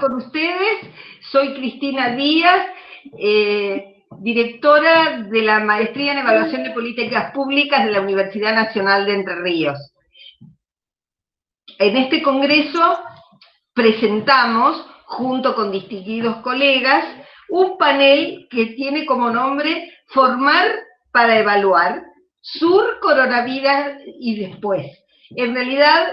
con ustedes. Soy Cristina Díaz, directora de la Maestría en Evaluación de Políticas Públicas de la Universidad Nacional de Entre Ríos. En este congreso presentamos, junto con distinguidos colegas, un panel que tiene como nombre Formar para Evaluar, Sur, Coronavirus y Después. En realidad,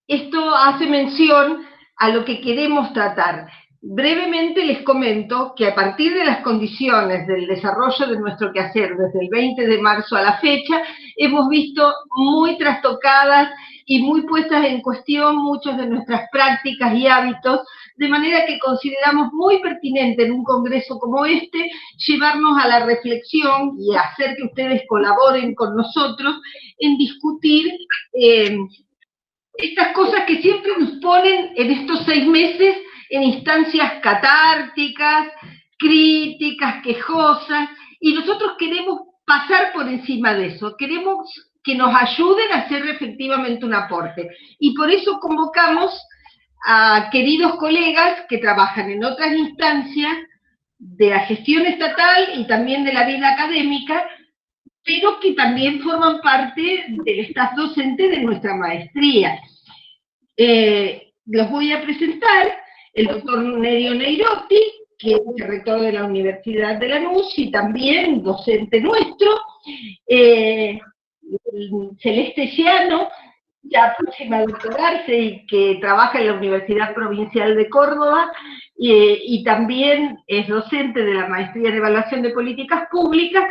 esto hace mención a lo que queremos tratar. Brevemente les comento que a partir de las condiciones del desarrollo de nuestro quehacer desde el 20 de marzo a la fecha, hemos visto muy trastocadas y muy puestas en cuestión muchas de nuestras prácticas y hábitos, de manera que consideramos muy pertinente en un congreso como este llevarnos a la reflexión y hacer que ustedes colaboren con nosotros en discutir estas cosas que siempre nos ponen en estos 6 meses en instancias catárticas, críticas, quejosas, y nosotros queremos pasar por encima de eso, queremos que nos ayuden a hacer efectivamente un aporte. Y por eso convocamos a queridos colegas que trabajan en otras instancias de la gestión estatal y también de la vida académica, pero que también forman parte del staff docente de nuestra maestría. Los voy a presentar: el doctor Nerio Neirotti, que es el rector de la Universidad de Lanús y también docente nuestro, Celeste Ciano, ya próxima a doctorarse y que trabaja en la Universidad Provincial de Córdoba, y también es docente de la Maestría en Evaluación de Políticas Públicas,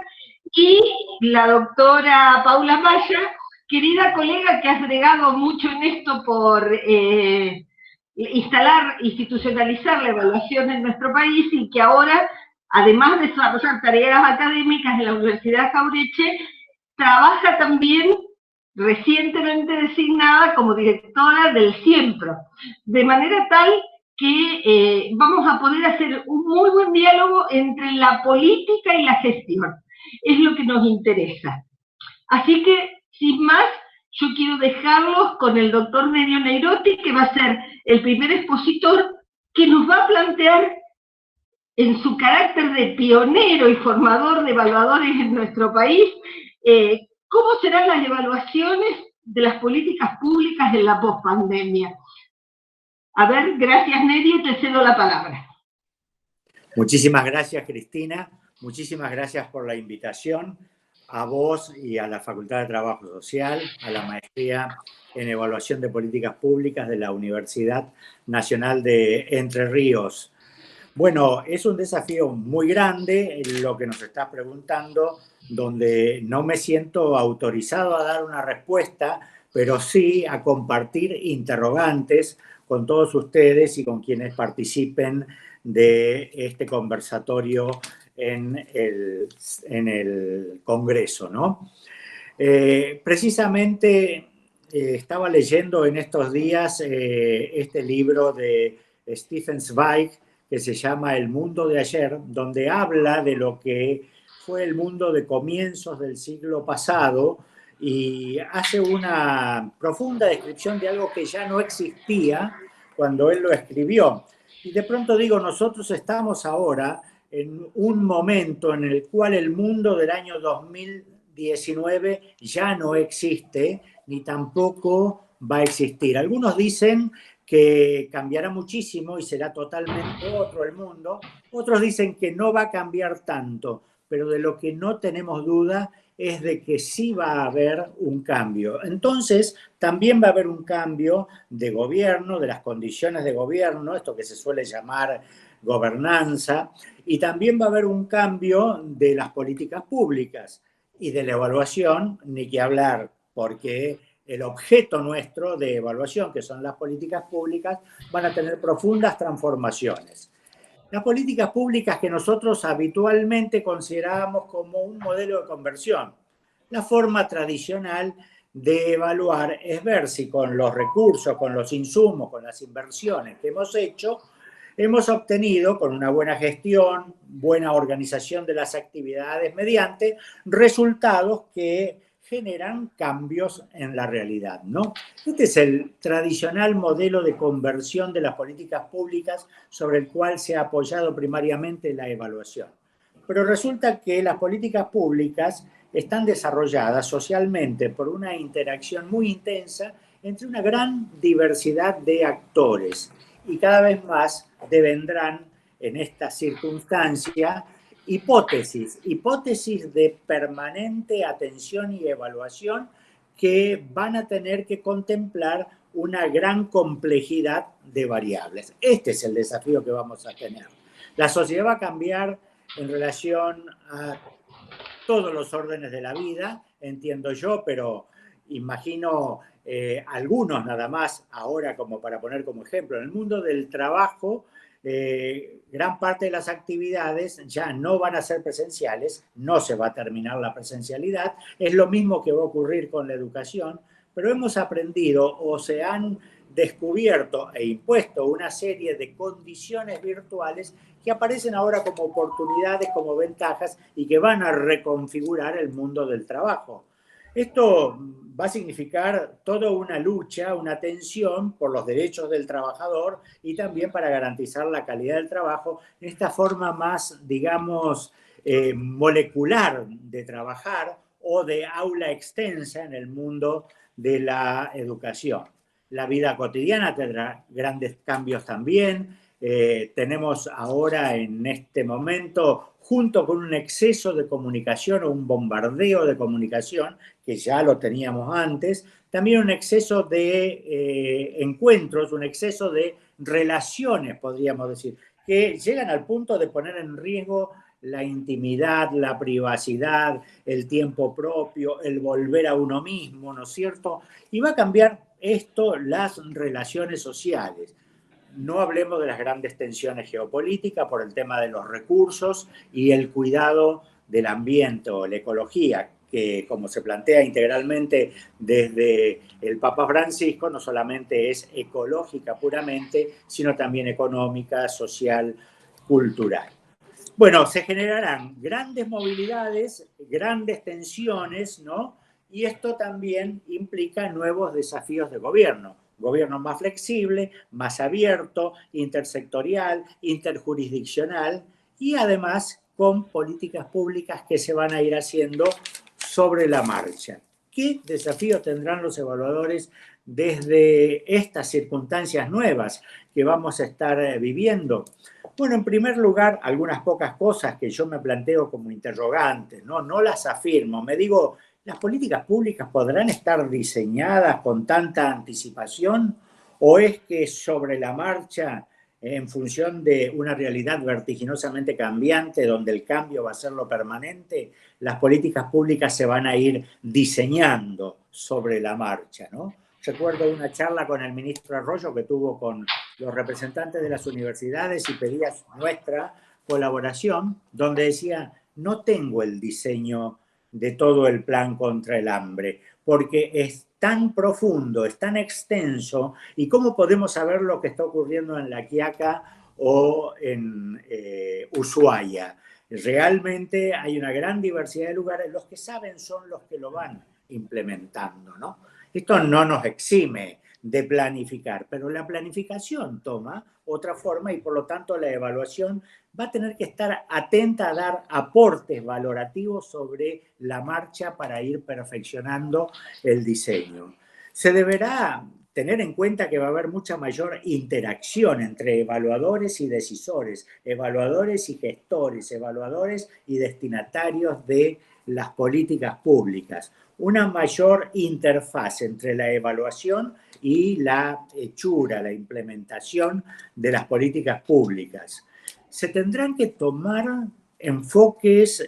y la doctora Paula Maya, querida colega que has bregado mucho en esto por institucionalizar la evaluación en nuestro país, y que ahora, además de desarrollar tareas académicas en la Universidad Jauretche, trabaja también recientemente designada como directora del CIEMPRO, de manera tal que vamos a poder hacer un muy buen diálogo entre la política y la gestión. Es lo que nos interesa. Así que, sin más, yo quiero dejarlos con el doctor Nerio Neirotti, que va a ser el primer expositor que nos va a plantear, en su carácter de pionero y formador de evaluadores en nuestro país, cómo serán las evaluaciones de las políticas públicas en la pospandemia. A ver, gracias Nerio, te cedo la palabra. Muchísimas gracias, Cristina. Muchísimas gracias por la invitación, a vos y a la Facultad de Trabajo Social, a la Maestría en Evaluación de Políticas Públicas de la Universidad Nacional de Entre Ríos. Bueno, es un desafío muy grande lo que nos estás preguntando, donde no me siento autorizado a dar una respuesta, pero sí a compartir interrogantes con todos ustedes y con quienes participen de este conversatorio en el Congreso, ¿no? Precisamente estaba leyendo en estos días este libro de Stefan Zweig, que se llama El mundo de ayer, donde habla de lo que fue el mundo de comienzos del siglo pasado y hace una profunda descripción de algo que ya no existía cuando él lo escribió. Y de pronto digo, nosotros estamos ahora en un momento en el cual el mundo del año 2019 ya no existe, ni tampoco va a existir. Algunos dicen que cambiará muchísimo y será totalmente otro el mundo. Otros dicen que no va a cambiar tanto, pero de lo que no tenemos duda es de que sí va a haber un cambio. Entonces, también va a haber un cambio de gobierno, de las condiciones de gobierno, esto que se suele llamar gobernanza, y también va a haber un cambio de las políticas públicas y de la evaluación, ni que hablar, porque el objeto nuestro de evaluación, que son las políticas públicas, van a tener profundas transformaciones. Las políticas públicas que nosotros habitualmente consideramos como un modelo de conversión. La forma tradicional de evaluar es ver si con los recursos, con los insumos, con las inversiones que hemos hecho, hemos obtenido, con una buena gestión, buena organización de las actividades, mediante resultados que generan cambios en la realidad, ¿no? Este es el tradicional modelo de conversión de las políticas públicas sobre el cual se ha apoyado primariamente la evaluación. Pero resulta que las políticas públicas están desarrolladas socialmente por una interacción muy intensa entre una gran diversidad de actores y cada vez más devendrán en esta circunstancia hipótesis de permanente atención y evaluación que van a tener que contemplar una gran complejidad de variables. Este es el desafío que vamos a tener. La sociedad va a cambiar en relación a todos los órdenes de la vida, entiendo yo, pero imagino algunos nada más ahora como para poner como ejemplo. En el mundo del trabajo, gran parte de las actividades ya no van a ser presenciales, no se va a terminar la presencialidad, es lo mismo que va a ocurrir con la educación, pero hemos aprendido o se han descubierto e impuesto una serie de condiciones virtuales que aparecen ahora como oportunidades, como ventajas y que van a reconfigurar el mundo del trabajo. Esto va a significar toda una lucha, una tensión por los derechos del trabajador y también para garantizar la calidad del trabajo en esta forma más, digamos, molecular de trabajar o de aula extensa en el mundo de la educación. La vida cotidiana tendrá grandes cambios también. Tenemos ahora en este momento, junto con un exceso de comunicación o un bombardeo de comunicación, que ya lo teníamos antes, también un exceso de encuentros, un exceso de relaciones, podríamos decir, que llegan al punto de poner en riesgo la intimidad, la privacidad, el tiempo propio, el volver a uno mismo, ¿no es cierto? Y va a cambiar esto las relaciones sociales. No hablemos de las grandes tensiones geopolíticas por el tema de los recursos y el cuidado del ambiente o la ecología, que como se plantea integralmente desde el Papa Francisco, no solamente es ecológica puramente, sino también económica, social, cultural. Bueno, se generarán grandes movilidades, grandes tensiones, ¿no? Y esto también implica nuevos desafíos de gobierno. Gobierno más flexible, más abierto, intersectorial, interjurisdiccional y además con políticas públicas que se van a ir haciendo sobre la marcha. ¿Qué desafíos tendrán los evaluadores desde estas circunstancias nuevas que vamos a estar viviendo? Bueno, en primer lugar, algunas pocas cosas que yo me planteo como interrogantes, ¿no? No las afirmo. Me digo, ¿las políticas públicas podrán estar diseñadas con tanta anticipación? ¿O es que sobre la marcha, en función de una realidad vertiginosamente cambiante, donde el cambio va a ser lo permanente, las políticas públicas se van a ir diseñando sobre la marcha, ¿no? Recuerdo una charla con el ministro Arroyo que tuvo con los representantes de las universidades y pedía nuestra colaboración, donde decía, no tengo el diseño de todo el plan contra el hambre, porque es tan profundo, es tan extenso, y cómo podemos saber lo que está ocurriendo en La Quiaca o en Ushuaia. Realmente hay una gran diversidad de lugares, los que saben son los que lo van implementando, ¿no? Esto no nos exime de planificar, pero la planificación toma otra forma y por lo tanto la evaluación va a tener que estar atenta a dar aportes valorativos sobre la marcha para ir perfeccionando el diseño. Se deberá tener en cuenta que va a haber mucha mayor interacción entre evaluadores y decisores, evaluadores y gestores, evaluadores y destinatarios de las políticas públicas. Una mayor interfaz entre la evaluación y la hechura, la implementación de las políticas públicas. Se tendrán que tomar enfoques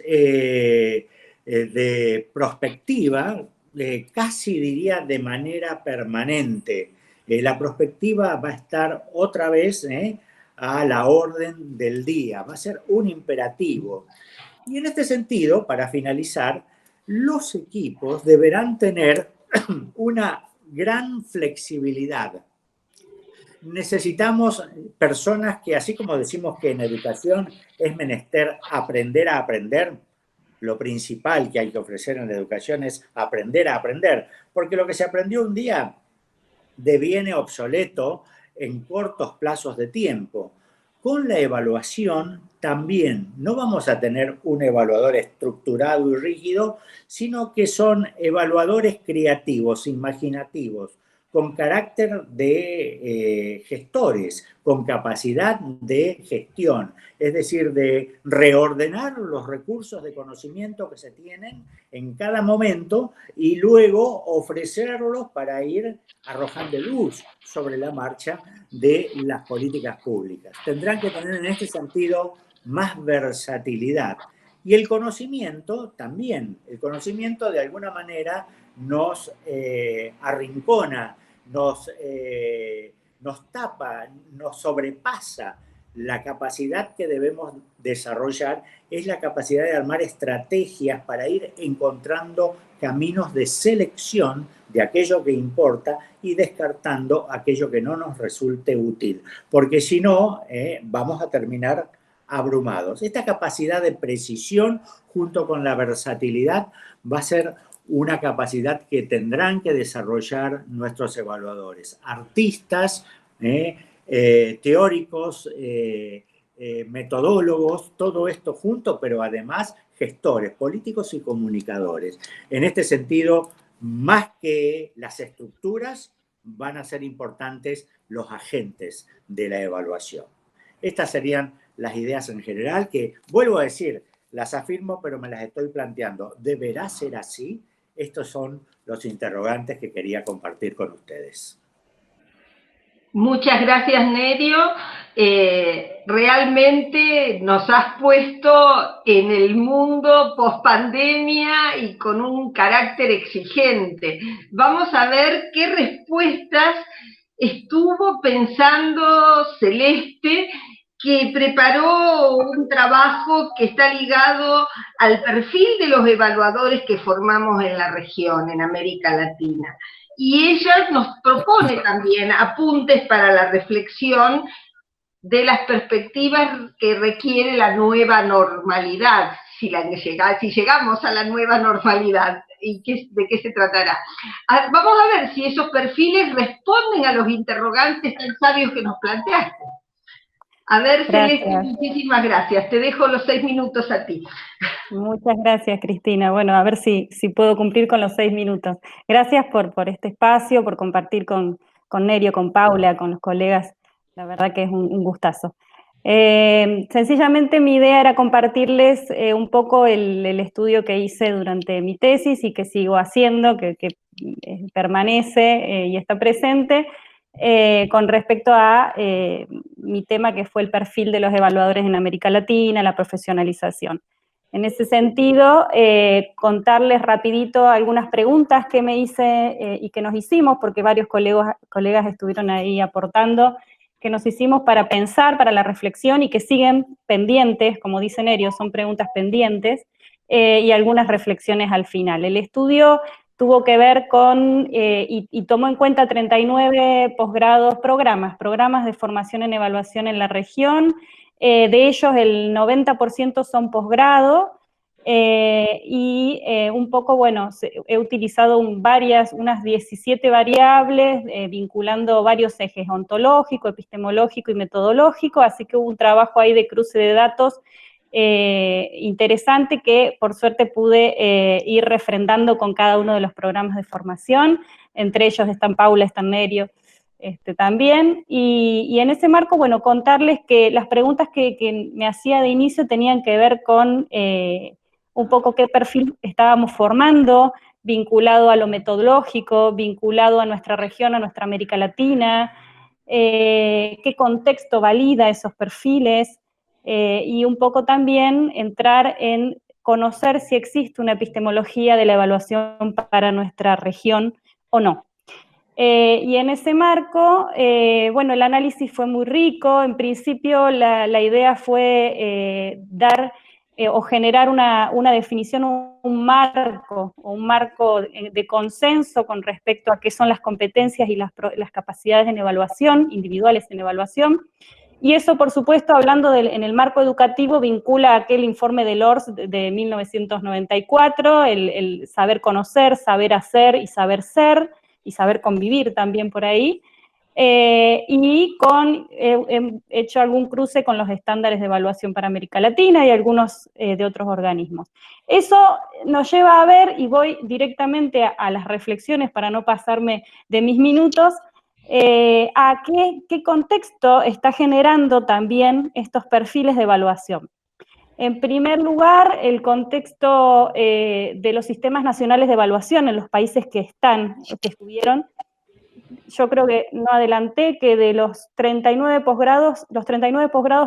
de prospectiva, casi diría de manera permanente. La prospectiva va a estar otra vez a la orden del día, va a ser un imperativo. Y en este sentido, para finalizar, los equipos deberán tener una gran flexibilidad. Necesitamos personas que, así como decimos que en educación es menester aprender a aprender, lo principal que hay que ofrecer en la educación es aprender a aprender, porque lo que se aprendió un día deviene obsoleto en cortos plazos de tiempo. Con la evaluación también no vamos a tener un evaluador estructurado y rígido, sino que son evaluadores creativos, imaginativos, con carácter de gestores, con capacidad de gestión, es decir, de reordenar los recursos de conocimiento que se tienen en cada momento y luego ofrecerlos para ir arrojando luz sobre la marcha de las políticas públicas. Tendrán que tener en este sentido más versatilidad. Y el conocimiento también, el conocimiento de alguna manera nos arrincona, nos tapa, nos sobrepasa. La capacidad que debemos desarrollar es la capacidad de armar estrategias para ir encontrando caminos de selección de aquello que importa y descartando aquello que no nos resulte útil, porque si no, vamos a terminar abrumados. Esta capacidad de precisión junto con la versatilidad va a ser una capacidad que tendrán que desarrollar nuestros evaluadores, artistas, teóricos, metodólogos, todo esto junto, pero además gestores, políticos y comunicadores. En este sentido, más que las estructuras, van a ser importantes los agentes de la evaluación. Estas serían las ideas en general que, vuelvo a decir, las afirmo, pero me las estoy planteando. ¿Deberá ser así? Estos son los interrogantes que quería compartir con ustedes. Muchas gracias, Nerio. Realmente nos has puesto en el mundo post-pandemia y con un carácter exigente. Vamos a ver qué respuestas estuvo pensando Celeste, que preparó un trabajo que está ligado al perfil de los evaluadores que formamos en la región, en América Latina. Y ella nos propone también apuntes para la reflexión de las perspectivas que requiere la nueva normalidad, si llegamos a la nueva normalidad, y de qué se tratará. Vamos a ver si esos perfiles responden a los interrogantes tan sabios que nos planteaste. A ver, Celeste, muchísimas gracias. Te dejo los 6 minutos a ti. Muchas gracias, Cristina. Bueno, a ver si puedo cumplir con los 6 minutos. Gracias por este espacio, por compartir con Nerio, con Paula, con los colegas. La verdad que es un gustazo. Sencillamente mi idea era compartirles un poco el estudio que hice durante mi tesis y que sigo haciendo, que permanece y está presente, con respecto a mi tema, que fue el perfil de los evaluadores en América Latina, la profesionalización. En ese sentido, contarles rapidito algunas preguntas que me hice y que nos hicimos, porque varios colegas estuvieron ahí aportando, que nos hicimos para pensar, para la reflexión, y que siguen pendientes, como dicen ellos, son preguntas pendientes, y algunas reflexiones al final. El estudio tuvo que ver con, y tomó en cuenta 39 posgrados, programas de formación en evaluación en la región. De ellos el 90% son posgrado, y un poco, bueno, he utilizado unas 17 variables, vinculando varios ejes: ontológico, epistemológico y metodológico, así que hubo un trabajo ahí de cruce de datos interesante, que por suerte pude ir refrendando con cada uno de los programas de formación. Entre ellos están Paula, están Nerio, también, y en ese marco, bueno, contarles que las preguntas que me hacía de inicio tenían que ver con un poco qué perfil estábamos formando, vinculado a lo metodológico, vinculado a nuestra región, a nuestra América Latina, qué contexto valida esos perfiles, y un poco también entrar en conocer si existe una epistemología de la evaluación para nuestra región o no. Y en ese marco, bueno, el análisis fue muy rico. En principio la idea fue dar o generar una definición, un marco de consenso con respecto a qué son las competencias y las capacidades en evaluación, individuales en evaluación. Y eso, por supuesto, hablando en el marco educativo, vincula a aquel informe de Lors de 1994, el saber conocer, saber hacer y saber ser, y saber convivir también por ahí, y he hecho algún cruce con los estándares de evaluación para América Latina y algunos de otros organismos. Eso nos lleva a ver, y voy directamente a las reflexiones para no pasarme de mis minutos, a qué contexto está generando también estos perfiles de evaluación. En primer lugar, el contexto de los sistemas nacionales de evaluación en los países que estuvieron. Yo creo que no adelanté que de los 39 posgrados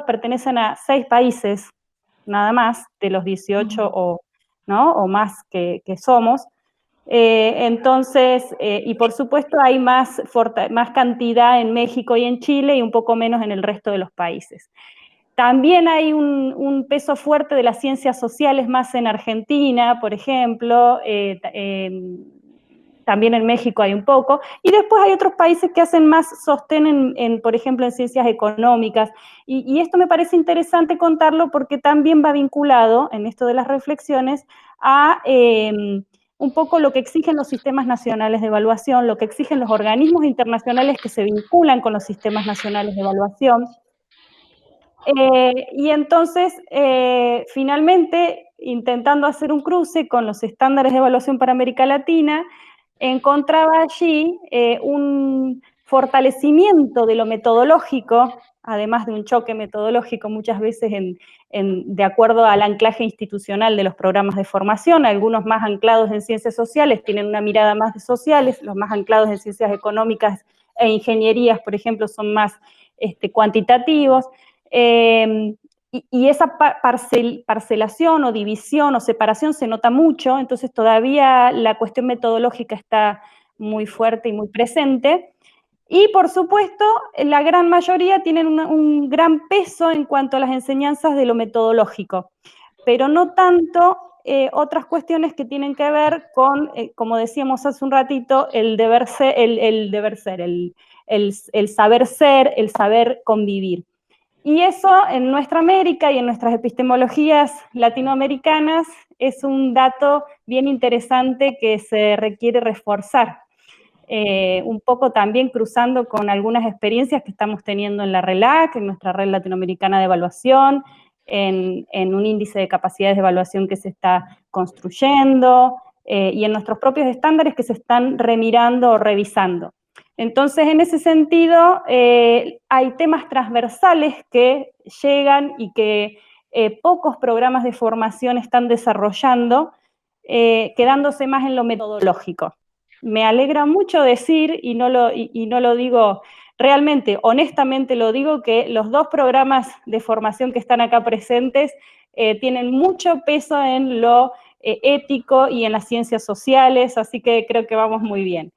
pertenecen a 6 países, nada más, de los 18 o más que somos. Entonces, y por supuesto hay más cantidad en México y en Chile y un poco menos en el resto de los países. También hay un peso fuerte de las ciencias sociales más en Argentina, por ejemplo, también en México hay un poco, y después hay otros países que hacen más sostén por ejemplo, en ciencias económicas, y esto me parece interesante contarlo porque también va vinculado, en esto de las reflexiones, a un poco lo que exigen los sistemas nacionales de evaluación, lo que exigen los organismos internacionales que se vinculan con los sistemas nacionales de evaluación. Y entonces, finalmente, intentando hacer un cruce con los estándares de evaluación para América Latina, encontraba allí un fortalecimiento de lo metodológico, además de un choque metodológico muchas veces de acuerdo al anclaje institucional de los programas de formación. Algunos más anclados en ciencias sociales tienen una mirada más de sociales, los más anclados en ciencias económicas e ingenierías, por ejemplo, son más cuantitativos. Y esa parcelación o división o separación se nota mucho, entonces todavía la cuestión metodológica está muy fuerte y muy presente. Y por supuesto, la gran mayoría tienen un gran peso en cuanto a las enseñanzas de lo metodológico, pero no tanto otras cuestiones que tienen que ver con, como decíamos hace un ratito, el saber ser, el saber convivir. Y eso en nuestra América y en nuestras epistemologías latinoamericanas es un dato bien interesante que se requiere reforzar. Un poco también cruzando con algunas experiencias que estamos teniendo en la RELAC, en nuestra Red Latinoamericana de Evaluación, en un índice de capacidades de evaluación que se está construyendo, y en nuestros propios estándares que se están remirando o revisando. Entonces, en ese sentido, hay temas transversales que llegan y que pocos programas de formación están desarrollando, quedándose más en lo metodológico. Me alegra mucho decir, y no lo digo realmente, honestamente lo digo, que los 2 programas de formación que están acá presentes tienen mucho peso en lo ético y en las ciencias sociales, así que creo que vamos muy bien.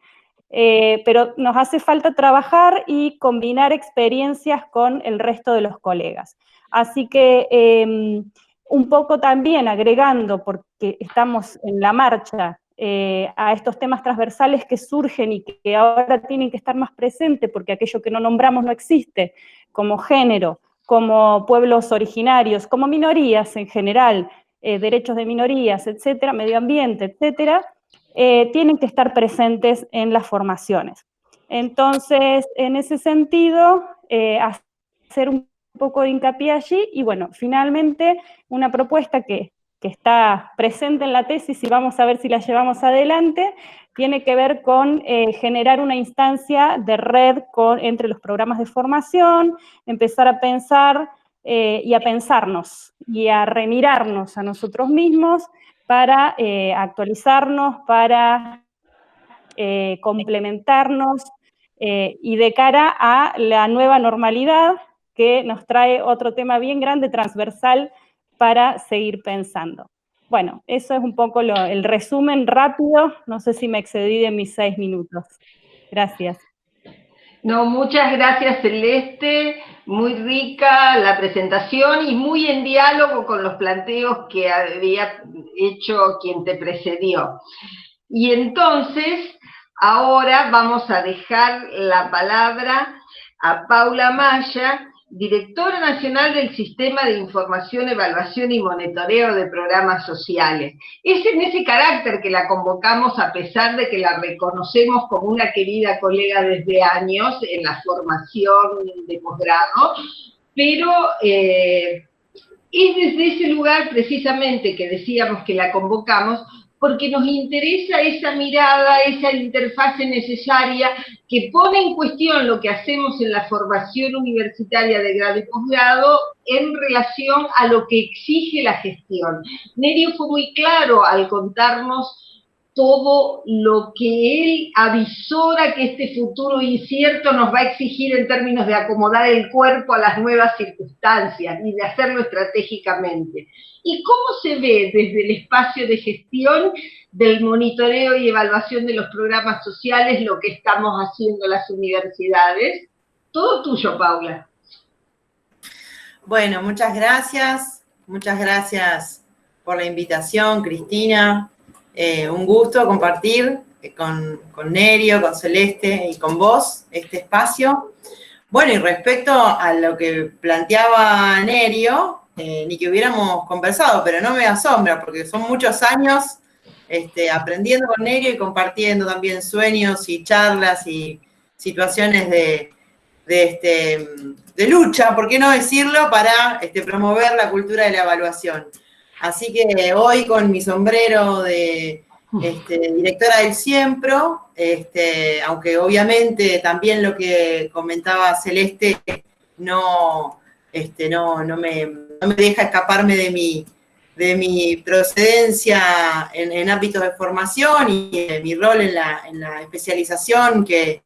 Pero nos hace falta trabajar y combinar experiencias con el resto de los colegas. Así que un poco también agregando, porque estamos en la marcha, a estos temas transversales que surgen y que ahora tienen que estar más presentes, porque aquello que no nombramos no existe, como género, como pueblos originarios, como minorías en general, derechos de minorías, etcétera, medio ambiente, etcétera, tienen que estar presentes en las formaciones. Entonces, en ese sentido, hacer un poco de hincapié allí, y bueno, finalmente una propuesta que está presente en la tesis y vamos a ver si la llevamos adelante, tiene que ver con generar una instancia de red entre los programas de formación, empezar a pensar y a pensarnos y a remirarnos a nosotros mismos para actualizarnos, para complementarnos y de cara a la nueva normalidad que nos trae otro tema bien grande, transversal, para seguir pensando. Bueno, eso es un poco el resumen rápido, no sé si me excedí de mis 6 minutos. Gracias. No, muchas gracias, Celeste, muy rica la presentación y muy en diálogo con los planteos que había hecho quien te precedió. Y entonces, ahora vamos a dejar la palabra a Paula Maya, directora nacional del Sistema de Información, Evaluación y Monitoreo de Programas Sociales. Es en ese carácter que la convocamos, a pesar de que la reconocemos como una querida colega desde años en la formación de posgrado, pero es desde ese lugar precisamente que decíamos que la convocamos, porque nos interesa esa mirada, esa interfase necesaria que pone en cuestión lo que hacemos en la formación universitaria de grado y posgrado en relación a lo que exige la gestión. Nerio fue muy claro al contarnos todo lo que él avisora que este futuro incierto nos va a exigir en términos de acomodar el cuerpo a las nuevas circunstancias y de hacerlo estratégicamente. ¿Y cómo se ve desde el espacio de gestión del monitoreo y evaluación de los programas sociales lo que estamos haciendo las universidades? Todo tuyo, Paula. Bueno, muchas gracias por la invitación, Cristina. Un gusto compartir con Nerio, con Celeste y con vos este espacio. Bueno, y respecto a lo que planteaba Nerio, ni que hubiéramos conversado, pero no me asombra, porque son muchos años aprendiendo con Nerio y compartiendo también sueños y charlas y situaciones de lucha, ¿por qué no decirlo?, para promover la cultura de la evaluación. Así que hoy, con mi sombrero de directora del Siempro, aunque obviamente también lo que comentaba Celeste no me deja escaparme de mi procedencia en ámbitos de formación y de mi rol en la especialización que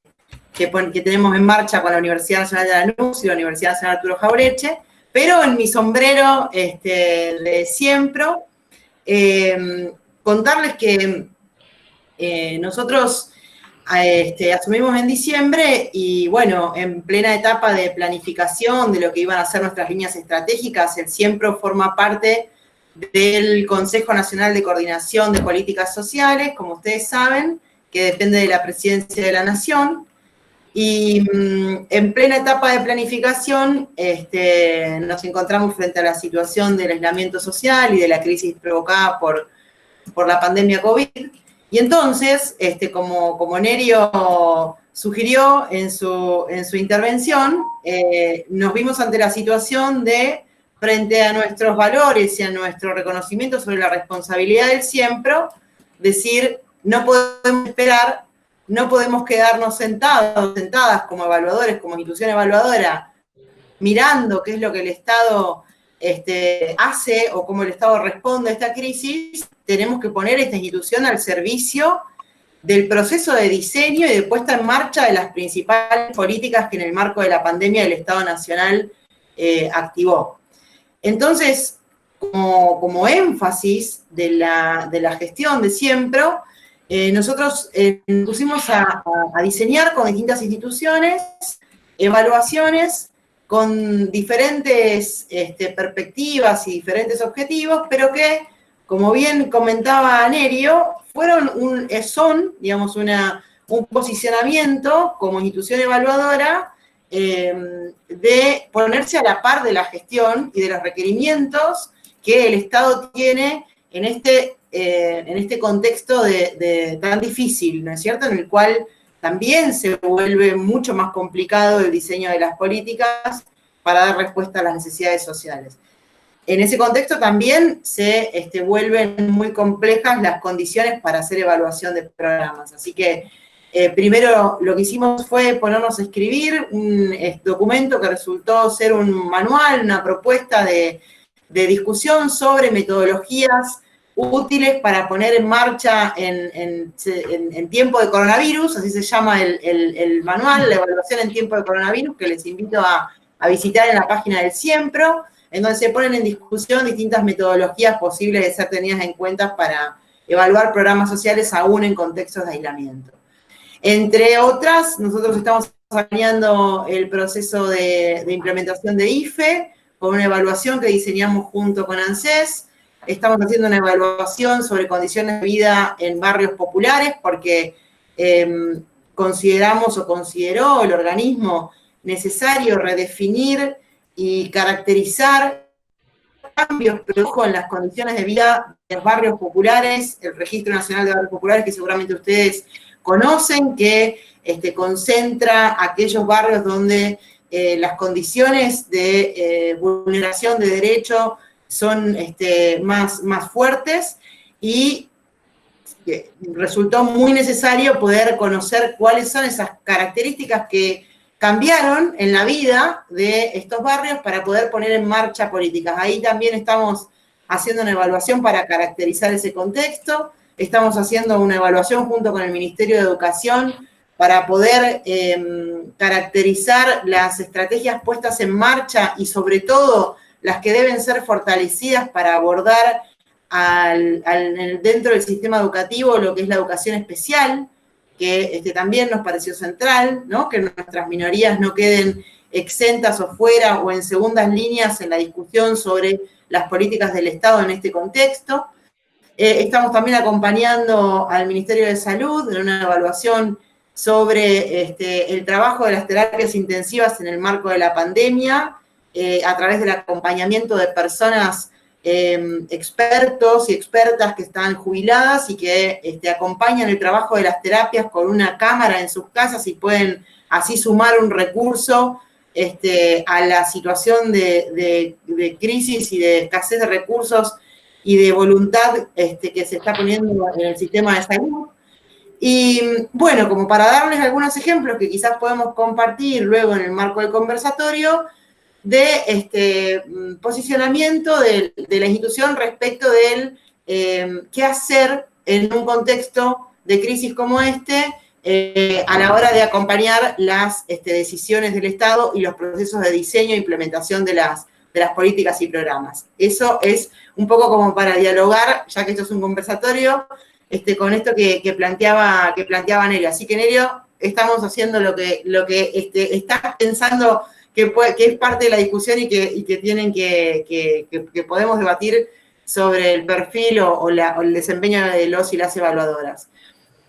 tenemos en marcha con la Universidad Nacional de Lanús y la Universidad Nacional Arturo Jauretche, pero en mi sombrero de Siempro, contarles que nosotros asumimos en diciembre y, bueno, en plena etapa de planificación de lo que iban a ser nuestras líneas estratégicas, el Siempro forma parte del Consejo Nacional de Coordinación de Políticas Sociales, como ustedes saben, que depende de la Presidencia de la Nación. Y en plena etapa de planificación nos encontramos frente a la situación del aislamiento social y de la crisis provocada por la pandemia COVID. Y entonces, como Nerio sugirió en su intervención, nos vimos ante la situación de, frente a nuestros valores y a nuestro reconocimiento sobre la responsabilidad del Siempro, decir, no podemos esperar, no podemos quedarnos sentadas como evaluadores, como institución evaluadora, mirando qué es lo que el Estado hace o cómo el Estado responde a esta crisis. Tenemos que poner esta institución al servicio del proceso de diseño y de puesta en marcha de las principales políticas que en el marco de la pandemia el Estado Nacional activó. Entonces, como énfasis de la gestión de Siempro, nosotros nos pusimos a diseñar con distintas instituciones evaluaciones con diferentes perspectivas y diferentes objetivos, pero que, como bien comentaba Nerio, son, digamos, un posicionamiento como institución evaluadora de ponerse a la par de la gestión y de los requerimientos que el Estado tiene en este contexto tan difícil, ¿no es cierto?, en el cual también se vuelve mucho más complicado el diseño de las políticas para dar respuesta a las necesidades sociales. En ese contexto también se vuelven muy complejas las condiciones para hacer evaluación de programas. Así que primero lo que hicimos fue ponernos a escribir un documento que resultó ser un manual, una propuesta de discusión sobre metodologías útiles para poner en marcha en tiempo de coronavirus, así se llama el manual, la evaluación en tiempo de coronavirus, que les invito a visitar en la página del Siempro, en donde se ponen en discusión distintas metodologías posibles de ser tenidas en cuenta para evaluar programas sociales aún en contextos de aislamiento. Entre otras, nosotros estamos acompañando el proceso de implementación de IFE, con una evaluación que diseñamos junto con ANSES. Estamos haciendo una evaluación sobre condiciones de vida en barrios populares, porque consideró el organismo necesario redefinir y caracterizar cambios que produjo en las condiciones de vida de los barrios populares, el Registro Nacional de Barrios Populares, que seguramente ustedes conocen, que concentra aquellos barrios donde las condiciones de vulneración de derecho son más fuertes, y resultó muy necesario poder conocer cuáles son esas características que cambiaron en la vida de estos barrios para poder poner en marcha políticas. Ahí también estamos haciendo una evaluación para caracterizar ese contexto, estamos haciendo una evaluación junto con el Ministerio de Educación para poder caracterizar las estrategias puestas en marcha y sobre todo las que deben ser fortalecidas para abordar dentro del sistema educativo lo que es la educación especial, que también nos pareció central, ¿no? Que nuestras minorías no queden exentas o fuera o en segundas líneas en la discusión sobre las políticas del Estado en este contexto. Estamos también acompañando al Ministerio de Salud en una evaluación sobre el trabajo de las terapias intensivas en el marco de la pandemia, a través del acompañamiento de personas expertos y expertas que están jubiladas y que acompañan el trabajo de las terapias con una cámara en sus casas y pueden así sumar un recurso a la situación de crisis y de escasez de recursos y de voluntad que se está poniendo en el sistema de salud. Y bueno, como para darles algunos ejemplos que quizás podemos compartir luego en el marco del conversatorio, de posicionamiento de la institución respecto del qué hacer en un contexto de crisis como a la hora de acompañar las decisiones del Estado y los procesos de diseño e implementación de las políticas y programas. Eso es un poco como para dialogar, ya que esto es un conversatorio, con esto que planteaba Nerio. Así que, Nerio, estamos haciendo lo que estás pensando que es parte de la discusión y que tienen que podemos debatir sobre el perfil o el desempeño de los y las evaluadoras.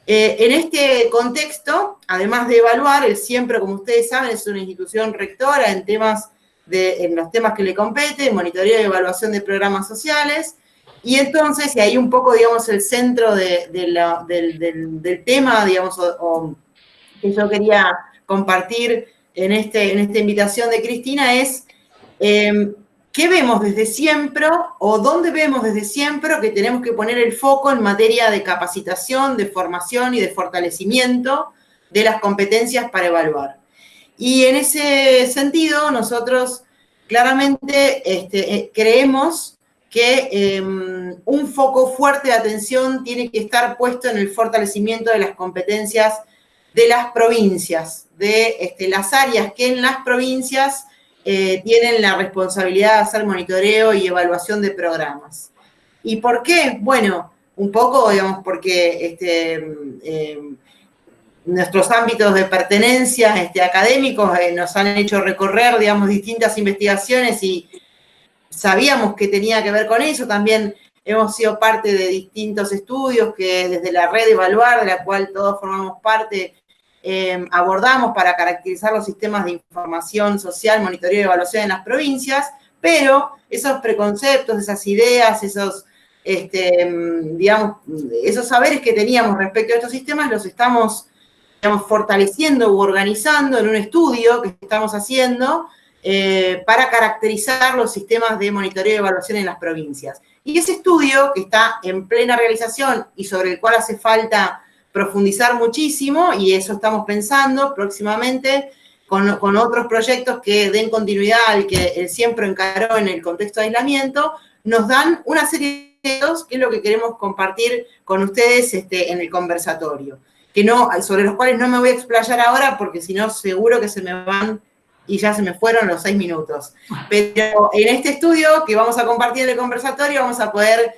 En este contexto, además de evaluar, el Siempre, como ustedes saben, es una institución rectora en los temas que le competen, monitoreo y evaluación de programas sociales, y entonces, y ahí un poco, digamos, el centro del tema, digamos, que yo quería compartir en esta invitación de Cristina es ¿qué vemos desde siempre o dónde vemos desde siempre que tenemos que poner el foco en materia de capacitación, de formación y de fortalecimiento de las competencias para evaluar? Y en ese sentido, nosotros claramente creemos que un foco fuerte de atención tiene que estar puesto en el fortalecimiento de las competencias de las provincias, de las áreas que en las provincias tienen la responsabilidad de hacer monitoreo y evaluación de programas. ¿Y por qué? Bueno, un poco, digamos, porque nuestros ámbitos de pertenencia académicos nos han hecho recorrer, digamos, distintas investigaciones y sabíamos que tenía que ver con eso. También hemos sido parte de distintos estudios que desde la red Evaluar, de la cual todos formamos parte, abordamos para caracterizar los sistemas de información social, monitoreo y evaluación en las provincias, pero esos preconceptos, esas ideas, esos saberes que teníamos respecto a estos sistemas los estamos, digamos, fortaleciendo u organizando en un estudio que estamos haciendo para caracterizar los sistemas de monitoreo y evaluación en las provincias. Y ese estudio, que está en plena realización y sobre el cual hace falta profundizar muchísimo, y eso estamos pensando próximamente con otros proyectos que den continuidad al que él siempre encaró en el contexto de aislamiento, nos dan una serie de datos que es lo que queremos compartir con ustedes en el conversatorio, sobre los cuales no me voy a explayar ahora porque si no seguro que se me van y ya se me fueron los 6 minutos. Pero en este estudio que vamos a compartir en el conversatorio vamos a poder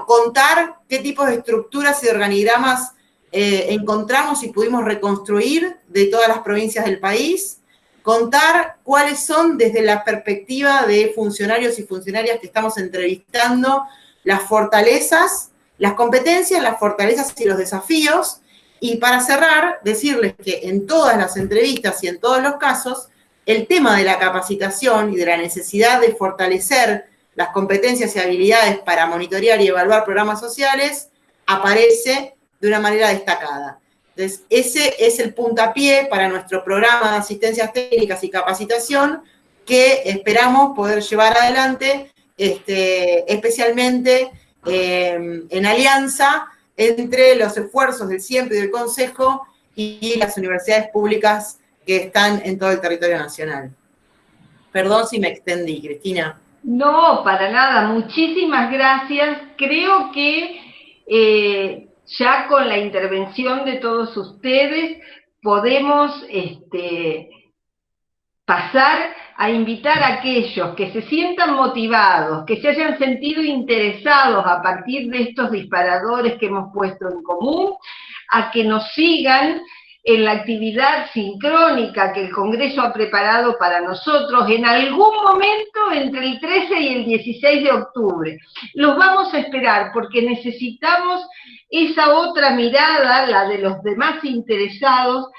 contar qué tipos de estructuras y organigramas encontramos y pudimos reconstruir de todas las provincias del país, contar cuáles son, desde la perspectiva de funcionarios y funcionarias que estamos entrevistando, las fortalezas, las competencias, las fortalezas y los desafíos, y para cerrar, decirles que en todas las entrevistas y en todos los casos el tema de la capacitación y de la necesidad de fortalecer las competencias y habilidades para monitorear y evaluar programas sociales aparece de una manera destacada. Entonces, ese es el puntapié para nuestro programa de asistencias técnicas y capacitación que esperamos poder llevar adelante, especialmente en alianza entre los esfuerzos del CIEMPRE y del Consejo y las universidades públicas que están en todo el territorio nacional. Perdón si me extendí, Cristina. No, para nada, muchísimas gracias. Creo que ya con la intervención de todos ustedes podemos pasar a invitar a aquellos que se sientan motivados, que se hayan sentido interesados a partir de estos disparadores que hemos puesto en común, a que nos sigan en la actividad sincrónica que el Congreso ha preparado para nosotros en algún momento entre el 13 y el 16 de octubre. Los vamos a esperar porque necesitamos esa otra mirada, la de los demás interesados,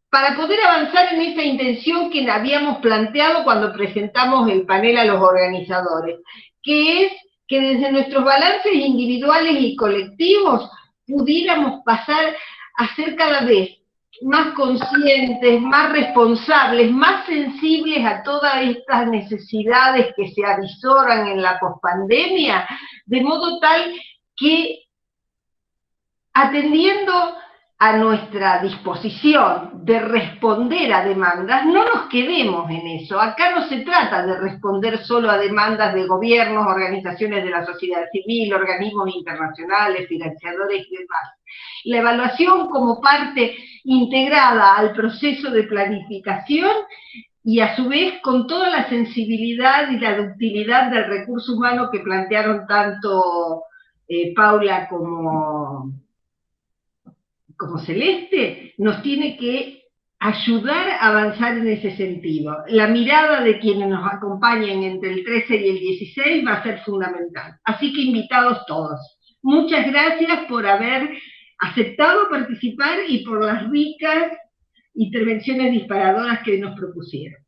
para poder avanzar en esa intención que habíamos planteado cuando presentamos el panel a los organizadores, que es que desde nuestros balances individuales y colectivos pudiéramos pasar a ser cada vez más conscientes, más responsables, más sensibles a todas estas necesidades que se avisoran en la pospandemia, de modo tal que atendiendo a nuestra disposición de responder a demandas, no nos quedemos en eso. Acá no se trata de responder solo a demandas de gobiernos, organizaciones de la sociedad civil, organismos internacionales, financiadores y demás. La evaluación como parte integrada al proceso de planificación y a su vez con toda la sensibilidad y la ductilidad del recurso humano que plantearon tanto Paula como Celeste, nos tiene que ayudar a avanzar en ese sentido. La mirada de quienes nos acompañen entre el 13 y el 16 va a ser fundamental. Así que invitados todos. Muchas gracias por haber aceptado participar y por las ricas intervenciones disparadoras que nos propusieron.